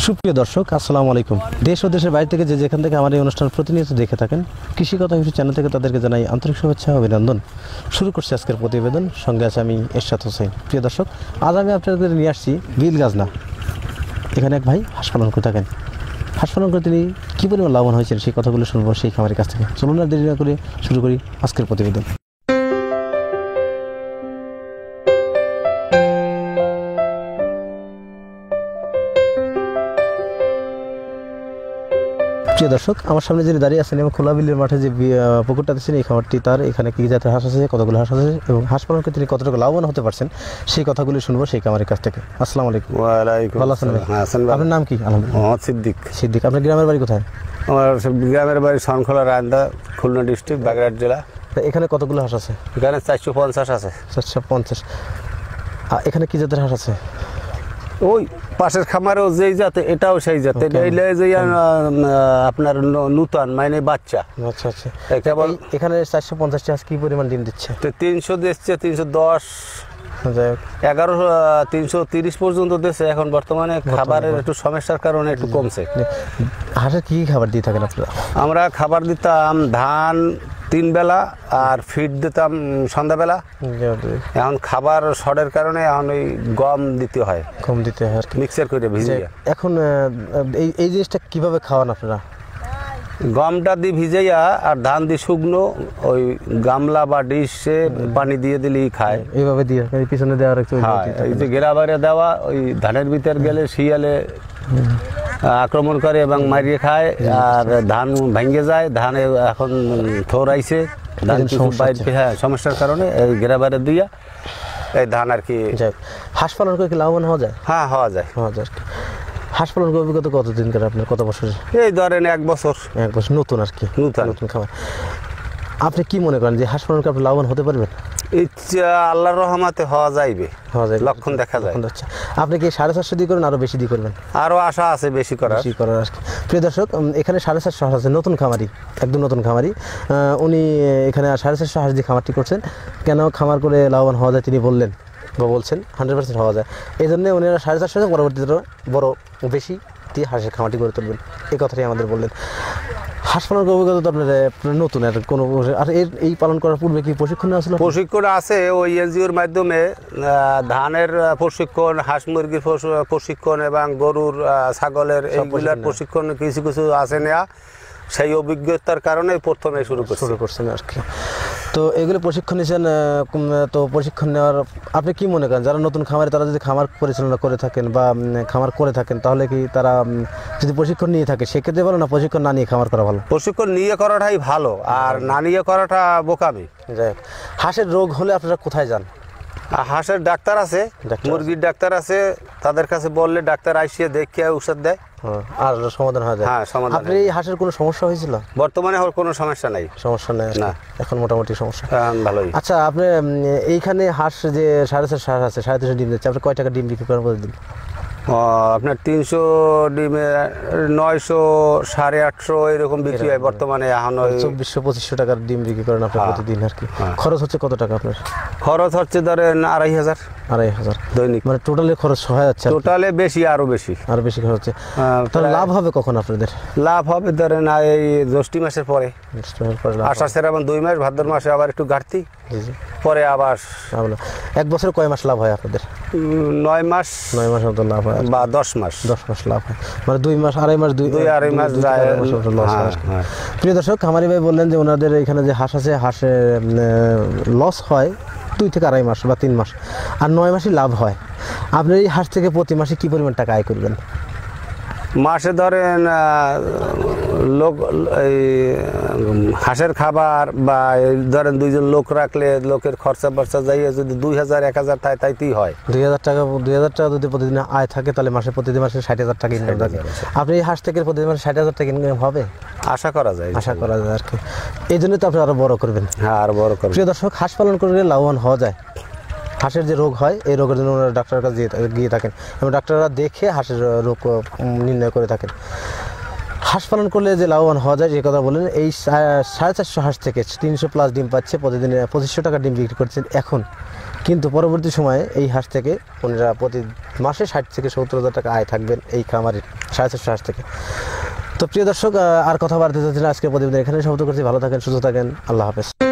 সুপ্রিয় দর্শক, আসসালামু আলাইকুম। দেশ ও দেশের বাইরে থেকে যে যেখান থেকে আমার এই অনুষ্ঠান প্রতিনিয়ত দেখে থাকেন, কৃষি কথা ইউটিউব চ্যানেল থেকে তাদেরকে জানাই আন্তরিক শুভেচ্ছা ও অভিনন্দন। শুরু করছি আজকের প্রতিবেদন, সঙ্গে আছে আমি এরশাদ হোসেন। প্রিয় দর্শক, আজ আমি আপনাদের নিয়ে আসছি বিলগাজনা। এখানে এক ভাই হাঁস পালন করে থাকেন। হাঁস পালন করে তিনি কী পরিমাণ লাভবান হয়েছেন সেই কথাগুলো শুনবো সেই খামারের কাছ থেকে। চলুন আর দেরি না করে শুরু করি আজকের প্রতিবেদন। প্রিয় দর্শক, আমার সামনে যিনি দাঁড়িয়ে আছেন এবং খোলা বিলের মাঠে যে পুকুরটা দিচ্ছেন, এই খামারটি তার। এখানে কী জাতের হাঁস আছে, কতগুলো হাঁস আছে এবং হাঁস পালন করে তিনি কতটুকু লাভবান হতে পারছেন সেই কথাগুলি শুনবো সেই খামারের কাছ থেকে। আসসালামু আলাইকুম। ওয়ালাইকুম ভালো আছেন ভাই? আপনার নাম কি? মোহাম্মদ সিদ্দিক। সিদ্দিক। আপনার গ্রামের বাড়ি কোথায়? আমার গ্রামের বাড়ি শনখোলা রায়ন্দা, খুলনা ডিস্ট্রিক্ট, বাগেরহাট জেলা। এখানে কতগুলো হাঁস আছে? এখানে 450 আছে। 450। এখানে কী জাতের হাঁস আছে? ওই পাশের খামারেও যেই জাত, এটাও সেই জাত। যে আপনার নূতন মানে বাচ্চা। আচ্ছা আচ্ছা। এখানে 450টি হাঁস কী পরিমাণ ডিম দিচ্ছে? 300 দিচ্ছে, 310, 11, 330 পর্যন্ত দিচ্ছে। এখন বর্তমানে খাবারের একটু সমস্যার কারণে একটু কমছে। হাঁসের কী খাবার দিয়ে থাকেন আপনারা? আমরা খাবার দিতাম ধান 3 বেলা আর ফিড দিতাম সন্ধ্যাবেলা। এখন খাবার শর্টের কারণে এখন ওই গম দিতে হয়, গম দিতে হয় আর কি, মিক্সার করে ভিজিয়ে। এখন এই জিনিসটা কীভাবে খাওয়ান আপনারা? গমটা দিয়ে ভিজাইয়া আর ধান দিয়ে শুকনো ওই গামলা বা ডিশে পানি দিয়ে দিলেই খায়। এইভাবে দিয়ে পিছনে দেওয়ার একটু এই যে ঘেরা বাইরে দেওয়া, ওই ধানের ভিতর গেলে শিয়ালে আক্রমণ করে এবং মারিয়ে খায় আর ধান ভেঙে যায়। ধানে এখন থোর আইছে, ধান সমস্যার কারণে এই ঘেরা বাইরে দিয়া এই ধান আর কি। হাঁস পালন করে কি লাভবান হওয়া যায়? হ্যাঁ, হওয়া যায়। হাঁস পালন করে অভিজ্ঞতা কতদিন করে আপনার, কত বছর? এই ধরেন 1 বছর। 1 বছর। নতুন আর কি, নতুন খাবার। আপনি কি মনে করেন যে হাঁস পালন করে আপনি লাভবান হতে পারবেন? ইচ্ছা আল্লাহর রহমতে হওয়া যাইবে, লক্ষণ দেখা যায়। আপনি কি 450 দিয়ে করবেন, আরো বেশি দিয়ে করবেন? আরো আশা আছে বেশি করার আর কি। প্রিয় দর্শক, এখানে 450 হাঁস আছে। নতুন খামারি, একদম নতুন খামারি উনি। এখানে 450 হাঁস দিয়ে খামারটি করছেন। কেন খামার করে লাভবান হওয়া যায় তিনি বললেন বা বলছেন 100% হওয়া যায়। এই জন্য উনি 450 পরবর্তীতে বড় বেশি দিয়ে হাঁসের খামারটি করে তুলবেন, এই কথাটাই আমাদের বললেন। হাঁস পালনের অভিজ্ঞতা তো আপনার নতুন আর কোনো, আর এই পালন করার পূর্বে কি প্রশিক্ষণ আছে? প্রশিক্ষণ আছে, ওই এনজিওর মাধ্যমে ধানের প্রশিক্ষণ, হাঁস মুরগির প্রশিক্ষণ এবং গরুর ছাগলের এইগুলার প্রশিক্ষণ কিছু কিছু আছে নেওয়া। সেই অভিজ্ঞতার কারণে প্রথমে শুরু করছেন আর কি। তো এগুলো প্রশিক্ষণ নিয়েছেন। তো প্রশিক্ষণ নেওয়ার আপনি কি মনে করেন যারা নতুন খামারে, তারা যদি খামার পরিচালনা করে থাকেন বা খামার করে থাকেন, তাহলে কি তারা যদি প্রশিক্ষণ নিয়ে থাকে সেক্ষেত্রে ভালো, না প্রশিক্ষণ না নিয়ে খামার করা ভালো? প্রশিক্ষণ নিয়ে করাটাই ভালো, আর না নিয়ে করাটা বোকামি। যাই হোক, হাঁসের রোগ হলে আপনারা কোথায় যান? হাঁসের ডাক্তার আছে, মুরগির ডাক্তার আছে, তাদের কাছে বললে ডাক্তার আইসিয়ে দেখে ওষুধ দেয় আর সমাধান হয়ে যায়। হ্যাঁ, সমাধান। আপনি এই হাঁসের কোনো সমস্যা হয়েছিল? বর্তমানে কোনো সমস্যা নাই। সমস্যা নেই না, এখন মোটামুটি সমস্যা ভালোই। আচ্ছা, আপনি এইখানে হাঁস যে 450 হাঁস আছে, 350 ডিম দিচ্ছে, আপনি কয় টাকা ডিম বিক্রি করেন প্রতিদিন? আপনার 300 ডিমে 900, 850 এরকম বিক্রি হয় বর্তমানে। এখন 2400-2500 টাকার ডিম বিক্রি করেন আপনি প্রতিদিন আর কি। খরচ হচ্ছে কত টাকা আপনার? খরচ হচ্ছে ধরেন 2500 দৈনিক। মানে টোটালে খরচ হয়ে যাচ্ছে? টোটালে বেশি, আরো বেশি খরচ হচ্ছে। তাহলে লাভ হবে কখন আপনাদের? লাভ হবে ধরেন এই জ্যৈষ্ঠ মাসের পরে। আষাঢ় শ্রাবণ 2 মাস, ভাদ্র মাসে আবার একটু ঘাটতি, পরে আবার 1 বছরে কয় মাস লাভ হয় আপনাদের? 9 মাস মতো লাভ হয়, বা 10 মাস লাভ হয়। মানে 2 মাস, আড়াই মাস, 2-2.5 মাস যায়। প্রিয় দর্শক, খামারি ভাই বললেন যে ওনাদের এখানে যে হাঁস আছে, হাঁসে লস হয় 2 থেকে আড়াই মাস বা 3 মাস, আর 9 মাসই লাভ হয়। আপনার এই হাঁস থেকে প্রতি মাসে কি পরিমাণ টাকা আয় করবেন? মাসে ধরেন লোক এই হাঁসের খাবার বা ধরেন 2জন লোক রাখলে লোকের খরচা বর্চা যাইয়ে যদি 2000-1000 তাইতেই হয়। 2000 টাকা যদি প্রতিদিন আয় থাকে, তাহলে প্রতিদিন মাসে 60,000 টাকা ইনকাম থাকে। আপনি এই হাঁস থেকে প্রতিদিন মাসে 60,000 টাকা ইনকাম হবে আশা করা যায় আর কি। এই জন্য তো আপনি আরো বড় করবেন। হ্যাঁ, আরো বড় করবেন। প্রিয় দর্শক, হাঁস পালন করলে লাভবান হওয়া যায়। হাঁসের যে রোগ হয়, এই রোগের জন্য ওনারা ডাক্তারের কাছে গিয়ে থাকেন এবং ডাক্তাররা দেখে হাঁসের রোগ নির্ণয় করে থাকেন। হাঁস পালন করলে যে লাভবান হওয়া যায় সে কথা বলেন। এই 450 হাঁস থেকে 300+ ডিম পাচ্ছে, প্রতিদিনে 2500 টাকা ডিম বিক্রি করছেন এখন। কিন্তু পরবর্তী সময়ে এই হাঁস থেকে ওনারা প্রতি মাসে 60 থেকে 70 হাজার টাকা আয় থাকবেন এই খামারের 450 হাঁস থেকে। তো প্রিয় দর্শক, আর কথা বাড়তে চাচ্ছি না, আজকে প্রতিবেদন এখানে সমাপ্ত করছি। ভালো থাকেন, সুস্থ থাকেন, আল্লাহ হাফেজ।